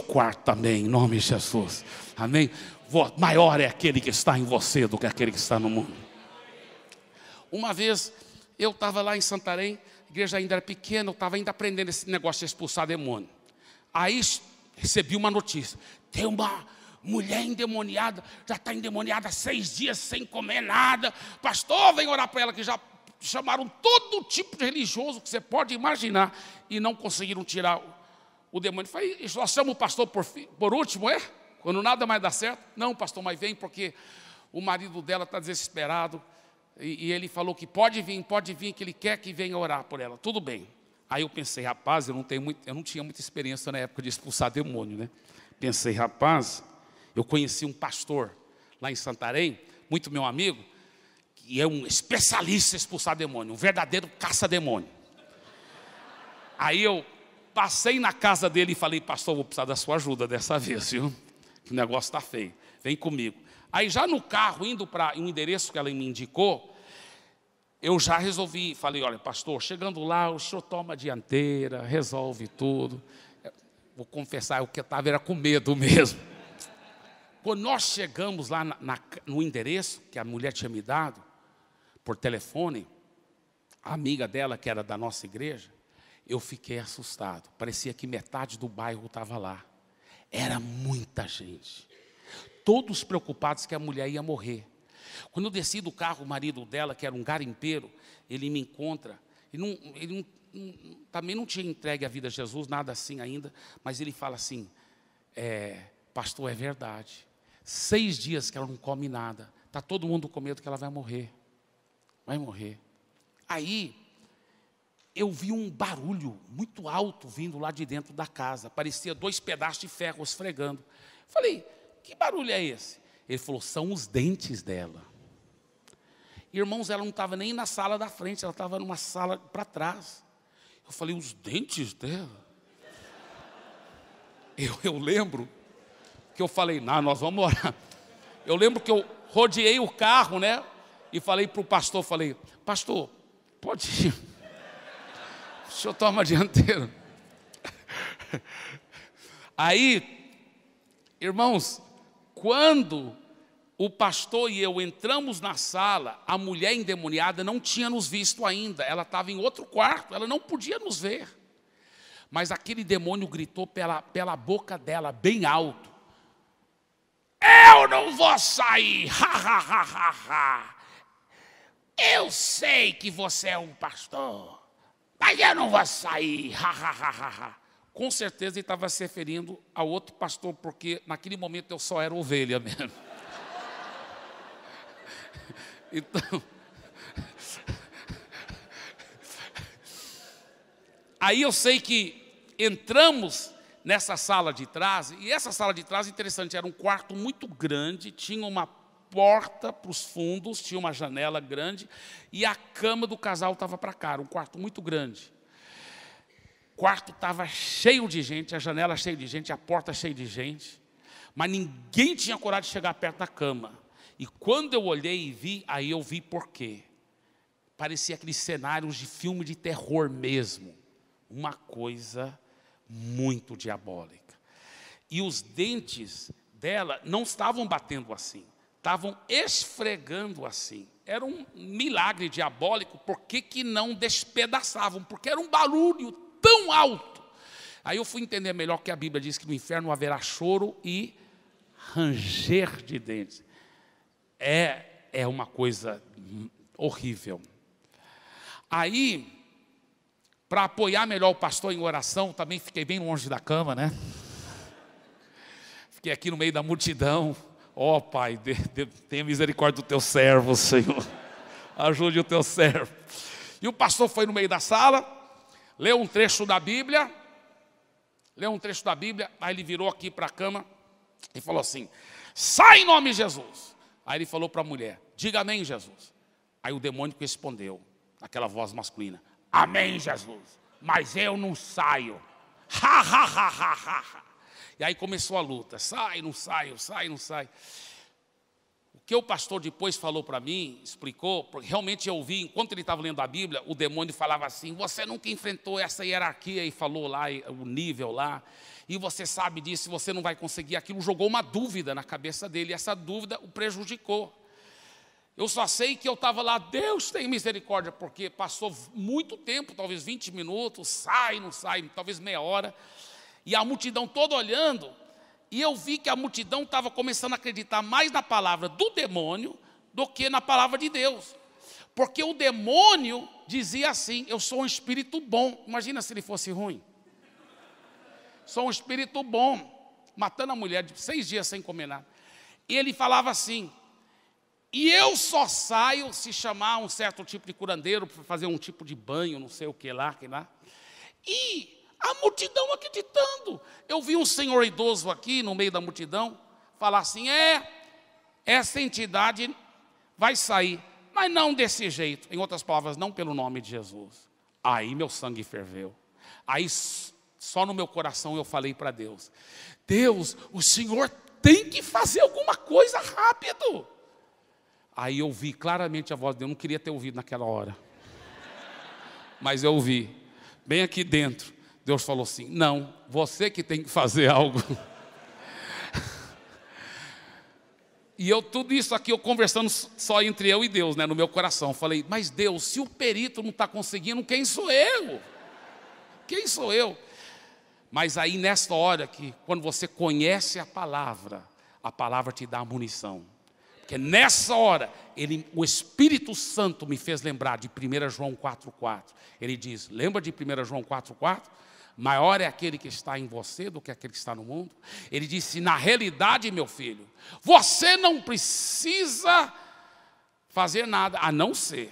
quarto também, em nome de Jesus. Amém? Maior é aquele que está em você do que aquele que está no mundo. Uma vez eu estava lá em Santarém, a igreja ainda era pequena, eu estava ainda aprendendo esse negócio de expulsar demônio. Aí recebi uma notícia: tem uma mulher endemoniada, já está endemoniada há 6 dias sem comer nada. Pastor, vem orar para ela, que já chamaram todo tipo de religioso que você pode imaginar e não conseguiram tirar o demônio. Falei, nós chamamos o pastor por último, é? Quando nada mais dá certo? Não, pastor, mas vem porque o marido dela está desesperado e ele falou que pode vir, que ele quer que venha orar por ela. Tudo bem. Aí eu pensei, rapaz, eu não tinha muita experiência na época de expulsar demônio, né? Pensei, rapaz, eu conheci um pastor lá em Santarém, muito meu amigo, que é um especialista em expulsar demônio, um verdadeiro caça-demônio. Aí eu passei na casa dele e falei, pastor, vou precisar da sua ajuda dessa vez, viu? Que o negócio está feio, vem comigo. Aí já no carro, indo para um endereço que ela me indicou, eu já resolvi, falei, olha, pastor, chegando lá, o senhor toma a dianteira, resolve tudo. Vou confessar, o que eu estava era com medo mesmo. Quando nós chegamos lá no endereço que a mulher tinha me dado, por telefone, a amiga dela, que era da nossa igreja, eu fiquei assustado. Parecia que metade do bairro estava lá. Era muita gente. Todos preocupados que a mulher ia morrer. Quando eu desci do carro, o marido dela, que era um garimpeiro, ele me encontra. Também não tinha entregue a vida a Jesus, nada assim ainda. Mas ele fala assim, pastor, é verdade. 6 dias que ela não come nada. Está todo mundo com medo que ela vai morrer. Vai morrer. Aí, eu vi um barulho muito alto vindo lá de dentro da casa. Parecia 2 pedaços de ferro esfregando. Falei, que barulho é esse? Ele falou, são os dentes dela. Irmãos, ela não estava nem na sala da frente, ela estava numa sala para trás. Eu falei, os dentes dela? Eu lembro que eu falei, não, nós vamos orar. Eu lembro que eu rodeei o carro, né? E falei para o pastor, falei, pastor, pode ir. O senhor toma a dianteira. Aí, irmãos, quando o pastor e eu entramos na sala, a mulher endemoniada não tinha nos visto ainda. Ela estava em outro quarto, ela não podia nos ver. Mas aquele demônio gritou pela boca dela, bem alto. Eu não vou sair, ha, ha, ha, ha, ha. Eu sei que você é um pastor, mas eu não vou sair, ha, ha, ha, ha, ha. Com certeza ele estava se referindo a outro pastor, porque naquele momento eu só era ovelha mesmo. Então, aí eu sei que entramos nessa sala de trás, e essa sala de trás, interessante, era um quarto muito grande, tinha uma porta para os fundos, tinha uma janela grande, e a cama do casal estava para cá, era um quarto muito grande. O quarto estava cheio de gente, a janela cheia de gente, a porta cheia de gente, mas ninguém tinha coragem de chegar perto da cama. E quando eu olhei e vi, aí eu vi por quê. Parecia aqueles cenários de filme de terror mesmo. Uma coisa muito diabólica. E os dentes dela não estavam batendo assim, estavam esfregando assim. Era um milagre diabólico, por que não despedaçavam? Porque era um barulho tão alto. Aí eu fui entender melhor que a Bíblia diz que no inferno haverá choro e ranger de dentes. É uma coisa horrível. Aí, para apoiar melhor o pastor em oração, também fiquei bem longe da cama, né? Fiquei aqui no meio da multidão. Ó, Pai, tenha misericórdia do teu servo, Senhor. Ajude o teu servo. E o pastor foi no meio da sala, leu um trecho da Bíblia, aí ele virou aqui para a cama e falou assim, sai em nome de Jesus. Aí ele falou para a mulher, diga amém, Jesus. Aí o demônio respondeu, aquela voz masculina, amém, Jesus, mas eu não saio. Ha, ha, ha, ha, ha. E aí começou a luta, sai, não sai. O que o pastor depois falou para mim, explicou, porque realmente eu vi, enquanto ele estava lendo a Bíblia, o demônio falava assim: você nunca enfrentou essa hierarquia, e falou lá o nível lá, e você sabe disso, você não vai conseguir aquilo. Jogou uma dúvida na cabeça dele, e essa dúvida o prejudicou. Eu só sei que eu estava lá, Deus tem misericórdia, porque passou muito tempo, talvez 20 minutos, sai, não sai, talvez meia hora, e a multidão toda olhando, e eu vi que a multidão estava começando a acreditar mais na palavra do demônio do que na palavra de Deus. Porque o demônio dizia assim: eu sou um espírito bom. Imagina se ele fosse ruim. Sou um espírito bom, matando a mulher de 6 dias sem comer nada. E ele falava assim: e eu só saio se chamar um certo tipo de curandeiro para fazer um tipo de banho, não sei o que lá, E a multidão acreditando. Eu vi um senhor idoso aqui no meio da multidão falar assim: essa entidade vai sair, mas não desse jeito. Em outras palavras, não pelo nome de Jesus. Aí meu sangue ferveu. Aí só no meu coração eu falei para Deus: Deus, o Senhor tem que fazer alguma coisa rápido. Aí eu ouvi claramente a voz dele. Eu não queria ter ouvido naquela hora, mas eu ouvi, bem aqui dentro. Deus falou assim: não, você que tem que fazer algo. E eu, tudo isso aqui, eu conversando só entre eu e Deus, né, no meu coração. Falei: mas Deus, se o perito não está conseguindo, quem sou eu? Quem sou eu? Mas aí nessa hora que, quando você conhece a palavra te dá a munição. Porque nessa hora, o Espírito Santo me fez lembrar de 1 João 4,4. Ele diz, lembra de 1 João 4,4? Maior é aquele que está em você do que aquele que está no mundo. Ele disse: na realidade, meu filho, você não precisa fazer nada, a não ser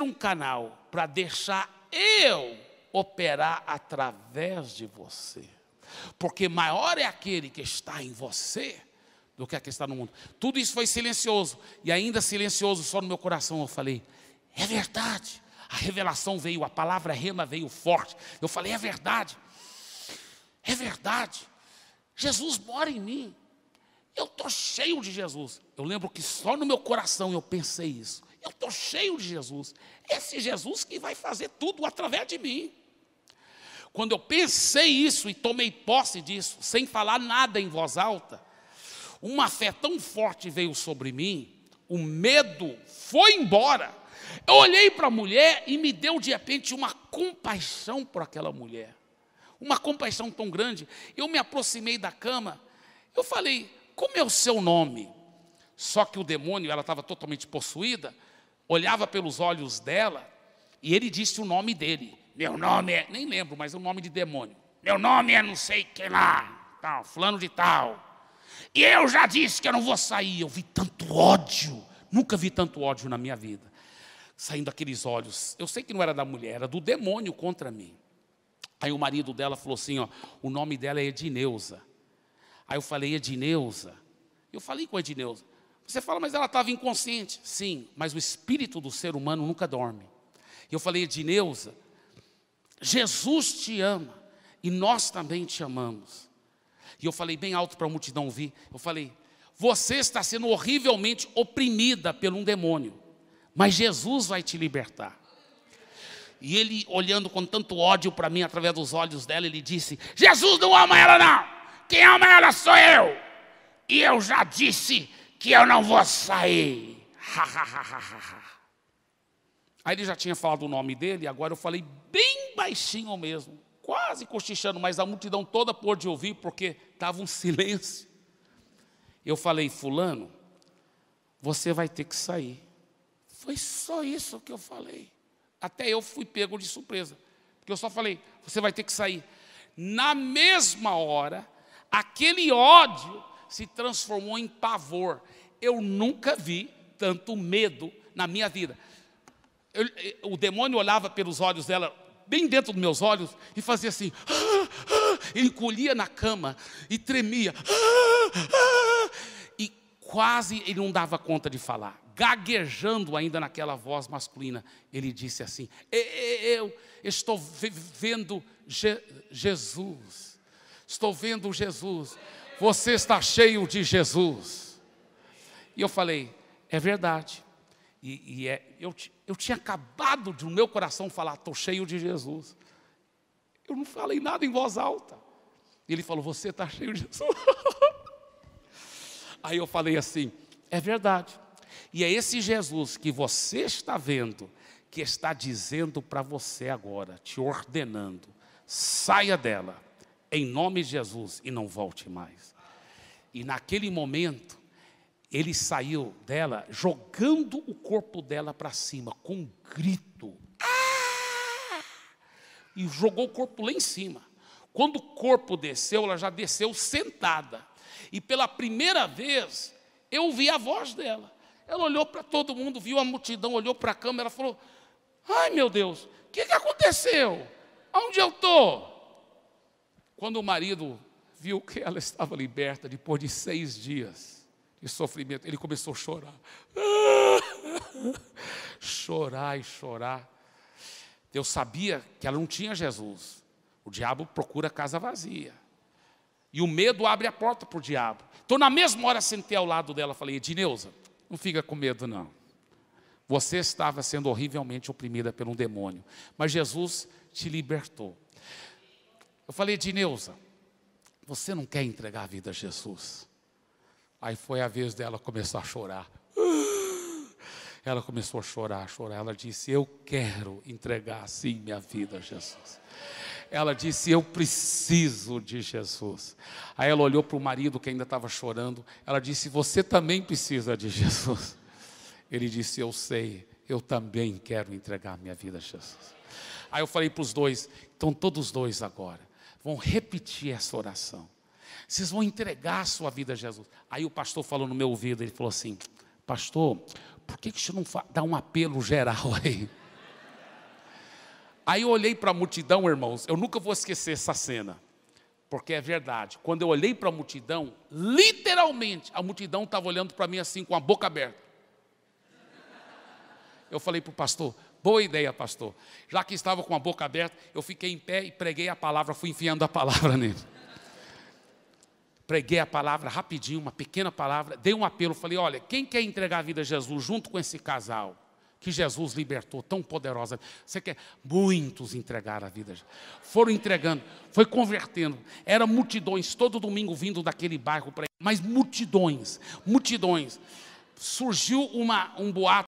um canal para deixar eu operar através de você. Porque maior é aquele que está em você do que aquele que está no mundo. Tudo isso foi silencioso, e ainda silencioso só no meu coração. Eu falei: é verdade. A revelação veio, a palavra rema veio forte. Eu falei: é verdade. É verdade. Jesus mora em mim. Eu estou cheio de Jesus. Eu lembro que só no meu coração eu pensei isso. Eu estou cheio de Jesus. Esse Jesus que vai fazer tudo através de mim. Quando eu pensei isso e tomei posse disso, sem falar nada em voz alta, uma fé tão forte veio sobre mim, o medo foi embora. Eu olhei para a mulher e me deu de repente uma compaixão por aquela mulher. Uma compaixão tão grande. Eu me aproximei da cama. Eu falei: como é o seu nome? Só que o demônio, ela estava totalmente possuída, olhava pelos olhos dela e ele disse o nome dele. Meu nome é, nem lembro, mas é o nome de demônio. Meu nome é não sei quem lá, tal, fulano de tal. E eu já disse que eu não vou sair. Eu vi tanto ódio, nunca vi tanto ódio na minha vida. Saindo aqueles olhos, eu sei que não era da mulher, era do demônio contra mim. Aí o marido dela falou assim: ó, o nome dela é Edneuza. Aí eu falei: Edneuza? Eu falei com a Edneuza. Você fala: mas ela estava inconsciente. Sim, mas o espírito do ser humano nunca dorme. E eu falei: Edneuza, Jesus te ama e nós também te amamos. E eu falei bem alto para a multidão ouvir. Eu falei: você está sendo horrivelmente oprimida por um demônio, mas Jesus vai te libertar. E ele, olhando com tanto ódio para mim, através dos olhos dela, ele disse: Jesus não ama ela não, quem ama ela sou eu. E eu já disse que eu não vou sair. Aí ele já tinha falado o nome dele, e agora eu falei bem baixinho mesmo, quase cochichando, mas a multidão toda pôde ouvir, porque estava um silêncio. Eu falei: fulano, você vai ter que sair. Foi só isso que eu falei. Até eu fui pego de surpresa, porque eu só falei: você vai ter que sair. Na mesma hora, aquele ódio se transformou em pavor. Eu nunca vi tanto medo na minha vida. O demônio olhava pelos olhos dela, bem dentro dos meus olhos, e fazia assim, ele encolhia na cama e tremia, e quase ele não dava conta de falar, gaguejando ainda naquela voz masculina. Ele disse assim: eu estou vendo Jesus, estou vendo Jesus, você está cheio de Jesus. E eu falei, é verdade. Eu tinha acabado de no meu coração falar, estou cheio de Jesus. Eu não falei nada em voz alta. E ele falou, você está cheio de Jesus. Aí eu falei assim, é verdade. E é esse Jesus que você está vendo, que está dizendo para você agora, te ordenando, saia dela, em nome de Jesus, e não volte mais. E naquele momento, ele saiu dela, jogando o corpo dela para cima, com um grito. Ah! E jogou o corpo lá em cima. Quando o corpo desceu, ela já desceu sentada. E pela primeira vez, eu ouvi a voz dela. Ela olhou para todo mundo, viu a multidão, olhou para a câmera e falou, ai meu Deus, o que aconteceu? Onde eu estou? Quando o marido viu que ela estava liberta, depois de 6 dias de sofrimento, ele começou a chorar. Chorar e chorar. Eu sabia que ela não tinha Jesus. O diabo procura casa vazia. E o medo abre a porta para o diabo. Então, na mesma hora, sentei ao lado dela e falei, Edneuza, não fica com medo, não. Você estava sendo horrivelmente oprimida por um demônio, mas Jesus te libertou. Eu falei, Edneuza, você não quer entregar a vida a Jesus? Aí foi a vez dela começar a chorar. Ela começou a chorar. Ela disse, eu quero entregar sim minha vida a Jesus. Ela disse, eu preciso de Jesus. Aí ela olhou para o marido que ainda estava chorando. Ela disse, você também precisa de Jesus. Ele disse, eu sei, eu também quero entregar minha vida a Jesus. Aí eu falei para os dois, então todos os dois agora vão repetir essa oração. Vocês vão entregar a sua vida a Jesus. Aí o pastor falou no meu ouvido, ele falou assim, pastor, por que você não dá um apelo geral aí? Aí eu olhei para a multidão, irmãos, eu nunca vou esquecer essa cena, porque é verdade. Quando eu olhei para a multidão, literalmente, a multidão estava olhando para mim assim, com a boca aberta. Eu falei para o pastor, boa ideia, pastor. Já que estava com a boca aberta, eu fiquei em pé e preguei a palavra, fui enfiando a palavra nele. Preguei a palavra rapidinho, uma pequena palavra, dei um apelo, falei, olha, quem quer entregar a vida a Jesus junto com esse casal? Que Jesus libertou tão poderosa. Você quer? Muitos entregaram a vida. Foram entregando, foi convertendo. Eram multidões, todo domingo vindo daquele bairro para mas multidões. Surgiu um boato.